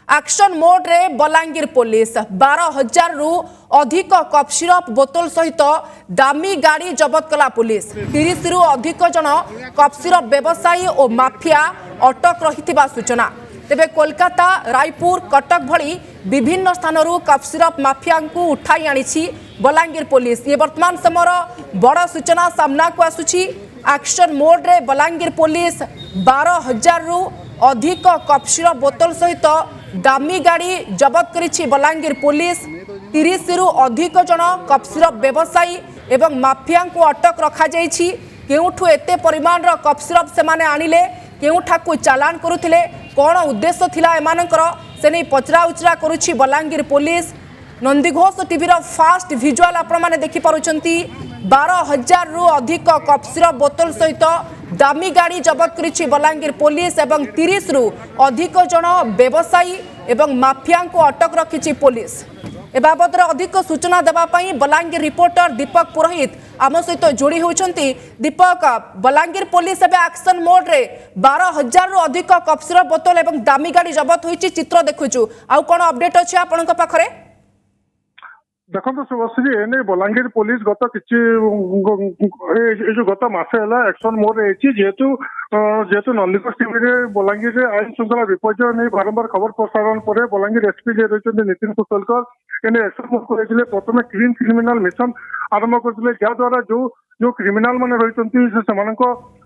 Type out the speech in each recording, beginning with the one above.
Action mode रे Balangir police 12,000 रु अधिक कफ सिरप बोतल सहित दामी गाड़ी जबत कला पुलिस। 30 रु अधिक जन कफ सिरप व्यवसायी और माफिया अटक रही सूचना। तेबे कोलकाता, रायपुर, कटक भली विभिन्न स्थान कफ सिरप माफिया को उठाई आनी बलांगीर पुलिस। ये वर्तमान समय बड़ सूचना सामना को आसुची। एक्शन मोड रे बलांगीर पुलिस 12,000 रु अधिक कफ सिरप बोतल सहित दामी गाड़ी जबत करिछि बलांगीर पुलिस। 30 रु अधिक जन कफ सिरप व्यवसायी एवं माफिया को अटक रखा जाइछि। केउठु एते परिमाण रो कफ सिरप से माने आनिले, केउठा को चालान करुथिले, कोन उद्देश्य थिला एमानकर से नहीं पचरा उचरा करुछि बलांगीर पुलिस। नंदीघोष टीवी रो फास्ट विजुअल आपण माने देखि पारुचंती। 12,000 रु अधिक कफ सिरप बोतल सहित दामी गाड़ी जबत करिछि बलांगीर पुलिस एवं 30 रु अधिक जन व्यवसायी एवं माफिया को अटक रखिछि पुलिस। ए बाबद अधिक सूचना देवा पई बलांगीर रिपोर्टर दीपक पुरोहित आम सहित जोड़ी होउछंती। दीपक, बलांगीर पुलिस एबे एक्शन मोड रे 12,000 रु अधिक कफ सिरप बोतल एवं दामी गाड़ी जबत होइछि चित्र देखुछु। आउ कोन अपडेट अछि आपनक पाखरे? देखो सुभाषजी एने बलांगीर पुलिस गत किछि जो गत मासे हला एक्शन मोड रे जेहेतु जेहेतु नंदीघोष टीवी रे बलांगीर रे आईन श्रृंखला विपर्य नहीं बारंबार खबर प्रसारण पर बलांगीर एसपी जे रहिछन नितिन कुशलकर एने एक्शन मोड करथिले। प्रथमे क्लीन क्रिमिनल मिशन आरंभ करथिले, जा द्वारा जो क्रिमिनल माने रहिछंती सेमानक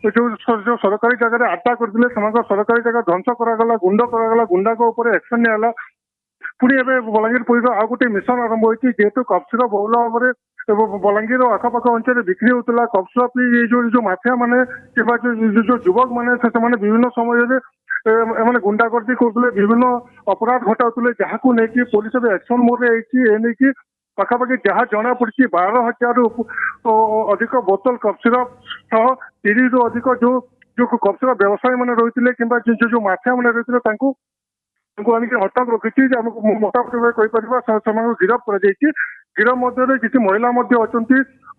जो सरकारी जगह रे अटैक करथिले, सेमानक सरकारी जगह ध्वंस करागला, गुंडा को ऊपर एक्शन नियाला। पुणी एवं बलांगीर पुलिस आउ गोटे मिशन आरंभ होती, जेहेतु कफ सिरप बहुल भाव में बलांगीर आखपाख अंचल बिक्री होता। कफ सिरप जो माफिया माने जो युवक माने विभिन्न समय गुंडागर्दी करते, विभिन्न अपराध घटाऊे, जहां नहीं पुलिस एक्शन मोड में पाखापाखि जहाँ जना पड़ी 12,000 रु अधिक बोतल कफ सिरप सह 30 रु अधिक जो कफ सिरप व्यवसायी मैंने रही कि जो माफिया मैंने रही अटक रखी मोटामोटी गिरफ कर गिरफ मध्य किसी महिला अच्छा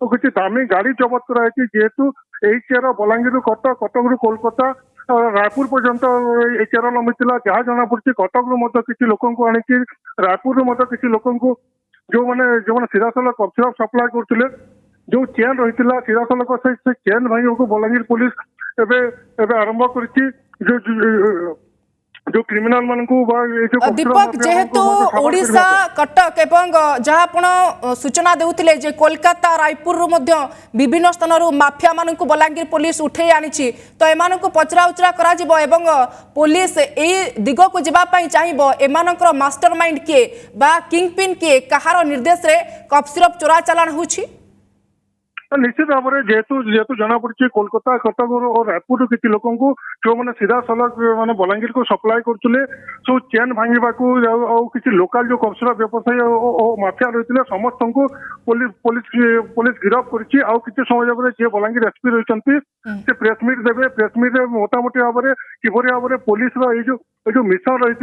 किसी दामी गाड़ी जबत कराई। जेहेतु यही चेयर बलांगीर कटक, कटक रु कोलकाता, रायपुर पर्यंत ये चेयर लंबी जहाँ जना पड़ी कटक रु किसी लोक आनी रायपुर किसी लोक जो मैंने सीधासल कफ सिरप सप्लाय करते, जो चेन रही सीधासलख से चेन भांग को बलांगीर पुलिस एवं आरंभ कर जो क्रिमिनल मान को दीपक, जेहेतु ओडिशा कटक एवं जहाँ आप सूचना देउथिले जे कोलकाता, रायपुर रु मध्य विभिन्न स्थान माफिया मान को बलांगीर पुलिस उठे आनी, तो एमान को पचरा उचरा करा जिवो एवं पुलिस ए दिग को जिबा पई चाहिबो। एमानकर मास्टरमाइंड के बा किंगपिन के कहार निर्देश रे कफ सिरप चोरा चालान होछि? निश्चित भाव में जेहेतु जना पड़ी कोलकाता, कटक और रायपुर किसी लोक जो मैंने सीधा सलख मैंने बलांगीर को सप्लाय करते, सब चेन भांगा किसी लोकल जो कफ सिरप व्यवसायी और माफिया रही समस्त को पुलिस गिरफ कर समय जी बलांगीर एसपी रही से प्रेस मीट देवे। प्रेस मीट मोटामोटी भाव में किभली भाव में पुलिस जो मिशन रही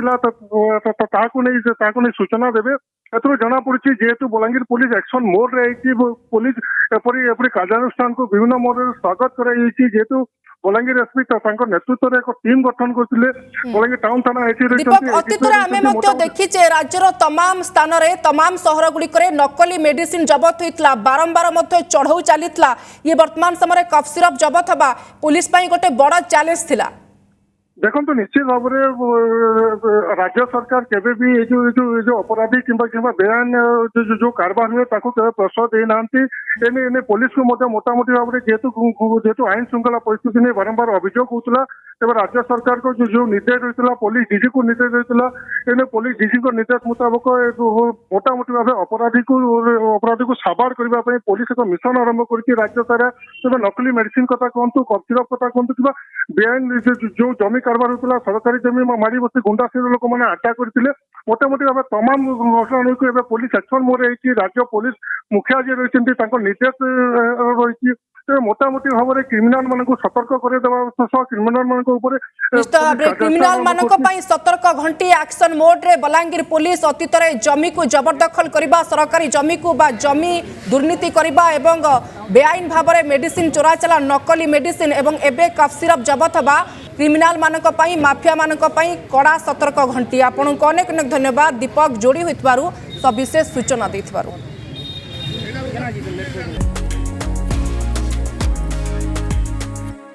सूचना देवे। एथर जना पड़ी जेहेतु बलांगीर पुलिस एक्शन मोड रही पुलिस एपरी कार्यानुष्ठान को विभिन्न मोड स्वागत कराई। जेहेतु बलांगीर एसपी नेतृत्व में एक टीम गठन करते बलांगीर टाउन थाना देखीचे राज्यर तमाम स्थान रे तमाम सहर गुड़िक नकली मेडिसिन जबत होता, बारंबार चढ़ऊ चली। ये वर्तमान समय कफ सिरप जबत हवा पुलिस गोटे बड़ चैलेंज थिला। देखो तो निश्चित भाव में राज्य सरकार केबे भी जो अपराधी किंबा बेआईन जो कारबार हुए प्रश्रय देना एने पुलिस को मोटामोटी भाव में जेहेतु आईन श्रृंखला परिस्थिति नहीं बारंबार अभियोग होता, तेज राज्य सरकार को जो निर्देश रही पुलिस डीजी को निर्देश रही एने पुलिस डीजी को निर्देश मुताबक मोटामोटी भाव अपराधी को साबार करने पुलिस एक मिशन आरंभ कर राज्य सारा नकली मेडिसिन कथा कहतु, कफ सिरप कथा कहतु कि बेआईन जो जमी कारबार होता सरकारी जमी मारी बस गुंडा श्रेणी लोक मैंने अटैक करते। मोटामोटी भाव तमाम घटना नहीं पुलिस एक्शन मोड रही राज्य पुलिस मुखिया जी रही निर्देश रही मोटामोटी भाव में क्रिमिनाल मान को सतर्क कर क्रिमिनाल मान सतर्क घंटी एक्शन मोड रे बलांगीर पुलिस अतीत जमी को जबरदखल करने, सरकारी जमी को बा जमी दुर्नीति करने एवं बेआईन भाव में मेडिसिन चोरा चला, नकली मेडिसिन एवं एबे कफ सिरप जबत हवा क्रिमिनाल मानक पई माफिया मानक पई कड़ा सतर्क घंटी। आपनको अनेक अनेक धन्यवाद दीपक जोड़ी होइतबारु सविशेष सूचना देइतबारु।